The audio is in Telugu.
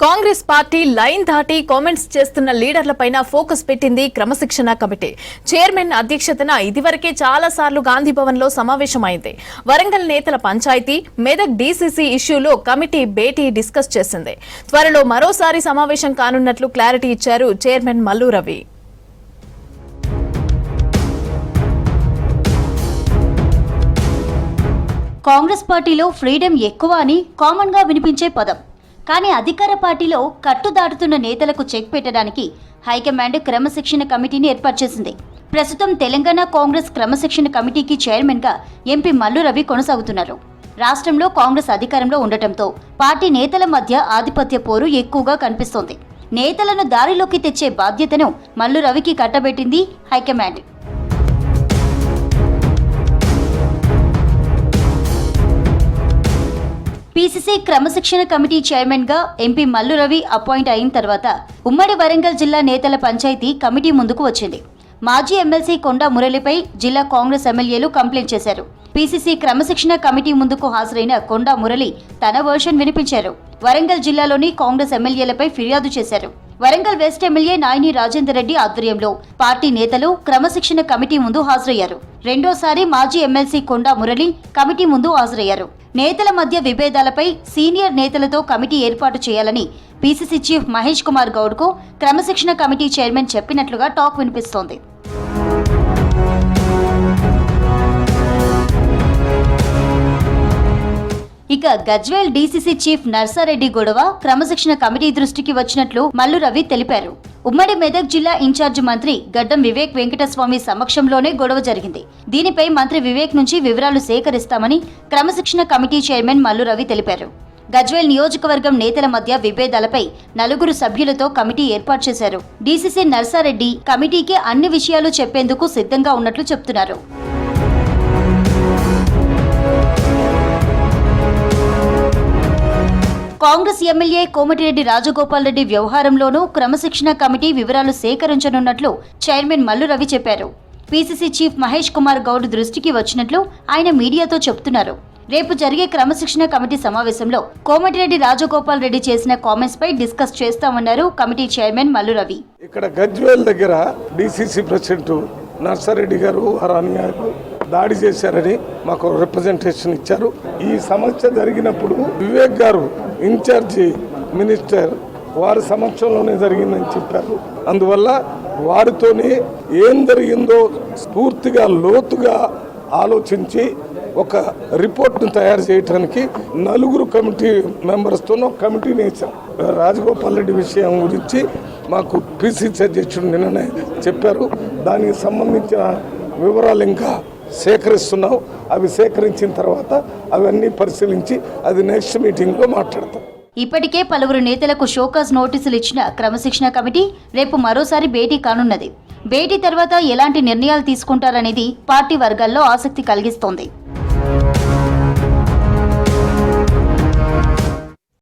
కాంగ్రెస్ పార్టీ లైన్ దాటి కామెంట్స్ చేస్తున్న లీడర్లపైన ఫోకస్ పెట్టింది క్రమశిక్షణ కమిటీ. చైర్మన్ అధ్యక్షతన ఇదివరకే చాలా సార్లు గాంధీభవన్ లో సమావేశమైంది. వరంగల్ నేతల పంచాయతీ, మెదక్ డీసీసీ ఇష్యూలో కమిటీ భేటీ డిస్కస్ చేసింది. త్వరలో మరోసారి సమావేశం కానున్నట్లు క్లారిటీ ఇచ్చారు చైర్మన్ మల్లు రవి. కాంగ్రెస్ పార్టీలో ఫ్రీడమ్ ఎక్కువ అని కామన్ గా వినిపించే పదం. కానీ అధికార పార్టీలో కట్టు దాటుతున్న నేతలకు చెక్ పెట్టడానికి హైకమాండ్ క్రమశిక్షణ కమిటీని ఏర్పాటు చేసింది. ప్రస్తుతం తెలంగాణ కాంగ్రెస్ క్రమశిక్షణ కమిటీకి చైర్మన్ గా ఎంపీ మల్లు రవి కొనసాగుతున్నారు. రాష్ట్రంలో కాంగ్రెస్ అధికారంలో ఉండటంతో పార్టీ నేతల మధ్య ఆధిపత్య పోరు ఎక్కువగా కనిపిస్తోంది. నేతలను దారిలోకి తెచ్చే బాధ్యతను మల్లు రవికి కట్టబెట్టింది హైకమాండ్. పీసీసీ క్రమశిక్షణ కమిటీ చైర్మన్ గా ఎంపీ మల్లు రవి అపాయింట్ అయిన తర్వాత ఉమ్మడి వరంగల్ జిల్లా నేతల పంచాయతీ కమిటీ ముందుకు వచ్చింది. మాజీ ఎమ్మెల్సీ కొండా మురళిపై జిల్లా కాంగ్రెస్ ఎమ్మెల్యేలు కంప్లైంట్ చేశారు. పీసీసీ క్రమశిక్షణ కమిటీ ముందుకు హాజరైన కొండా మురళి తన వర్షన్ వినిపించారు. వరంగల్ జిల్లాలోని కాంగ్రెస్ ఎమ్మెల్యేలపై ఫిర్యాదు చేశారు. వరంగల్ వెస్ట్ ఎమ్మెల్యే నాయని రాజేందర్ రెడ్డి ఆధ్వర్యంలో పార్టీ నేతలు క్రమశిక్షణ కమిటీ ముందు హాజరయ్యారు. రెండోసారి మాజీ ఎమ్మెల్సీ కొండా మురళి కమిటీ ముందు హాజరయ్యారు. నేతల మధ్య విభేదాలపై సీనియర్ నేతలతో కమిటీ ఏర్పాటు చేయాలని పీసీసీ చీఫ్ మహేష్ కుమార్ గౌడ్ కు క్రమశిక్షణ కమిటీ చైర్మన్ చెప్పినట్లుగా టాక్ వినిపిస్తోంది. ఇక గజ్వేల్ డీసీసీ చీఫ్ నర్సారెడ్డి గొడవ క్రమశిక్షణ కమిటీ దృష్టికి వచ్చినట్లు మల్లు రవి తెలిపారు. ఉమ్మడి మెదక్ జిల్లా ఇన్ఛార్జి మంత్రి గడ్డం వివేక్ వెంకటస్వామి సమక్షంలోనే గొడవ జరిగింది. దీనిపై మంత్రి వివేక్ నుంచి వివరాలు సేకరిస్తామని క్రమశిక్షణ కమిటీ చైర్మన్ మల్లు రవి తెలిపారు. గజ్వేల్ నియోజకవర్గం నేతల మధ్య విభేదాలపై 4 సభ్యులతో కమిటీ ఏర్పాటు చేశారు. డీసీసీ నర్సారెడ్డి కమిటీకి అన్ని విషయాలు చెప్పేందుకు సిద్ధంగా ఉన్నట్లు చెప్తున్నారు. కాంగ్రెస్ ఎమ్మెల్యే కోమటిరెడ్డి రాజగోపాల్ రెడ్డి వ్యవహారంలోనూ క్రమశిక్షణ కమిటీ వివరాలు సేకరించనున్నట్లు చైర్మన్ మల్లు రవి చెప్పారు. పీసీసీ చీఫ్ మహేష్ కుమార్ గౌడ్ దృష్టికి వచ్చినట్లు ఆయన మీడియాతో చెప్తున్నారు. రేపు జరిగే క్రమశిక్షణ కమిటీ సమావేశంలో కోమటిరెడ్డి రాజగోపాల్ రెడ్డి చేసిన కామెంట్స్ పై డిస్కస్ చేస్తామన్నారు కమిటీ చైర్మన్ మల్లు రవి. ఇక్కడ గజ్వేల్ దగ్గర డీసీసీ ప్రెసిడెంట్ నర్సారెడ్డి గారు వారు అనుయాయులు దాడి చేశారని మాకు రిప్రజెంటేషన్ ఇచ్చారు. ఈ సమస్య జరిగినప్పుడు వివేక్ గారు ఇన్ఛార్జి మినిస్టర్ వారి సమక్షంలోనే జరిగిందని చెప్పారు. అందువల్ల వారితోనే ఏం జరిగిందో పూర్తిగా లోతుగా ఆలోచించి ఒక రిపోర్ట్ను తయారు చేయడానికి 4 కమిటీ మెంబర్స్తో కమిటీని వేశాం. రాజగోపాల్ రెడ్డి విషయం గురించి మాకు పీసీసీ అధ్యక్షుడు నిన్ననే చెప్పారు. దానికి సంబంధించిన వివరాలు ఇంకా సేకరిస్తున్నాం. అవి సేకరించిన తర్వాత అవన్నీ పరిశీలించి అది నెక్స్ట్ మీటింగ్లో మాట్లాడతాం. ఇప్పటికే పలువురు నేతలకు షోకాజ్ నోటీసులు ఇచ్చిన క్రమశిక్షణ కమిటీ రేపు మరోసారి భేటీ కానున్నది. భేటీ తర్వాత ఎలాంటి నిర్ణయాలు తీసుకుంటారనేది పార్టీ వర్గాల్లో ఆసక్తి కలిగిస్తోంది.